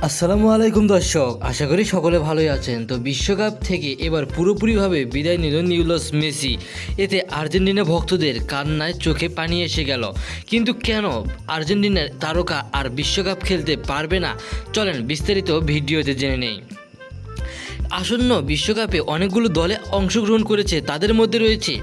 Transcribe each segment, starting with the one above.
আসসালামু আলাইকুম দর্শক, আশা করি সকলে ভালোই আছেন। তো বিশ্বকাপ থেকে এবার পুরোপুরিভাবে বিদায় নিল নিউলস মেসি। এতে আর্জেন্টিনা ভক্তদের কান্নায় চোখে পানি এসে গেল। কিন্তু কেন আর্জেন্টিনার তারকা আর বিশ্বকাপ খেলতে পারবে না, চলেন বিস্তারিত ভিডিওতে জেনে নেই। আসন্ন বিশ্বকাপে অনেকগুলো দলে অংশগ্রহণ করেছে, তাদের মধ্যে রয়েছে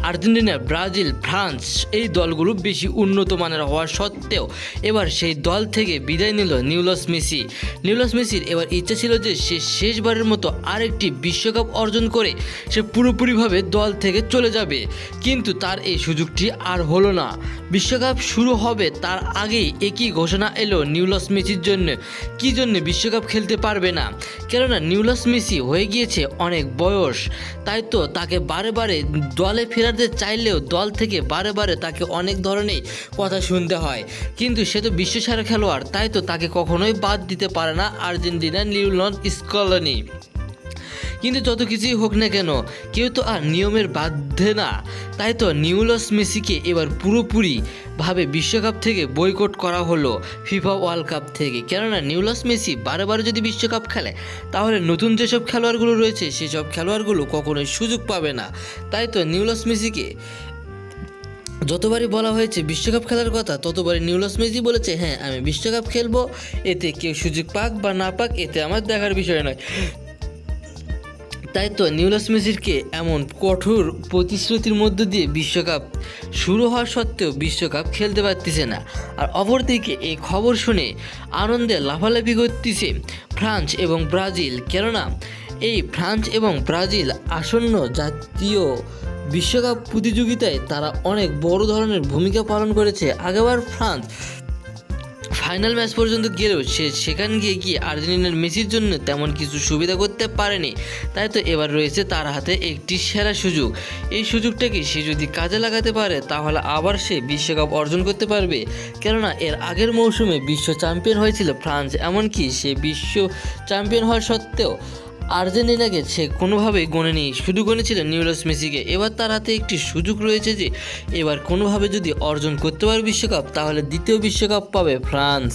আর্জেন্টিনা, ব্রাজিল, ফ্রান্স। এই দলগুলো বেশি উন্নত মানের হওয়া সত্ত্বেও এবার সেই দল থেকে বিদায় নিল নিউলস মেসি। নিউলস মেসির এবার ইচ্ছা ছিল যে সে শেষবারের মতো আরেকটি বিশ্বকাপ অর্জন করে সে পুরোপুরিভাবে দল থেকে চলে যাবে, কিন্তু তার এই সুযোগটি আর হলো না। বিশ্বকাপ শুরু হবে তার আগেই একই ঘোষণা এলো নিউলস মেসির জন্য। কী জন্য বিশ্বকাপ খেলতে পারবে না? কেননা নিউলস মেসি হয়ে গিয়েছে অনেক বয়স, তাই তো তাকে বারে বারে দলে ফেরাতে চাইলেও দল থেকে বারে বারে তাকে অনেক ধরনের কথা শুনতে হয়। কিন্তু সে তো বিশ্বসেরা খেলোয়াড়, তাই তো তাকে কখনোই বাদ দিতে পারে না আর্জেন্টিনা লিওনেল স্কলোনি। কিন্তু যত কিছুই হোক না কেন, কেউ তো আর নিয়মের বাধ্যে না। তাই তো নিউলস মেসিকে এবার পুরোপুরিভাবে বিশ্বকাপ থেকে বয়কট করা হলো, ফিফা ওয়ার্ল্ড কাপ থেকে। কেননা নিউলস মেসি বারে বারে যদি বিশ্বকাপ খেলে, তাহলে নতুন যেসব খেলোয়াড়গুলো রয়েছে সেসব খেলোয়াড়গুলো কখনোই সুযোগ পাবে না। তাই তো নিউলস মেসিকে যতবারই বলা হয়েছে বিশ্বকাপ খেলার কথা, ততবারই নিউলস মেসি বলেছে, হ্যাঁ আমি বিশ্বকাপ খেলবো, এতে কেউ সুযোগ পাক বা না পাক এতে আমার দেখার বিষয় নয়। তাই তো নিউলস মেসিকে এমন কঠোর প্রতিশ্রুতির মধ্য দিয়ে বিশ্বকাপ শুরু হওয়া সত্ত্বেও বিশ্বকাপ খেলতে পারতেছে না। আর অপরদিকে এই খবর শুনে আনন্দে লাফালাফি করতেছে ফ্রান্স এবং ব্রাজিল। কেননা এই ফ্রান্স এবং ব্রাজিল আসন্ন জাতীয় বিশ্বকাপ প্রতিযোগিতায় তারা অনেক বড় ধরনের ভূমিকা পালন করেছে। আগেবার ফ্রান্স ফাইনাল ম্যাচ পর্যন্ত গেলেও সেখান গিয়ে আর্জেন্টিনার মেসির জন্য তেমন কিছু সুবিধা করতে পারেনি। তাই তো এবার রয়েছে তার হাতে একটি সেরা সুযোগ। এই সুযোগটাকে সে যদি কাজে লাগাতে পারে, তাহলে আবার সে বিশ্বকাপ অর্জন করতে পারবে। কেননা এর আগের মৌসুমে বিশ্ব চ্যাম্পিয়ন হয়েছিল ফ্রান্স, এমনকি সে বিশ্ব চ্যাম্পিয়ন হওয়া সত্ত্বেও আর্জেন্টিনাকে সে কোনোভাবেই গণেনি, শুধু গণেছিল নিউলস মেসিকে। এবার তার হাতে একটি সুযোগ রয়েছে যে এবার কোনোভাবে যদি অর্জন করতে পারে বিশ্বকাপ, তাহলে দ্বিতীয় বিশ্বকাপ পাবে ফ্রান্স।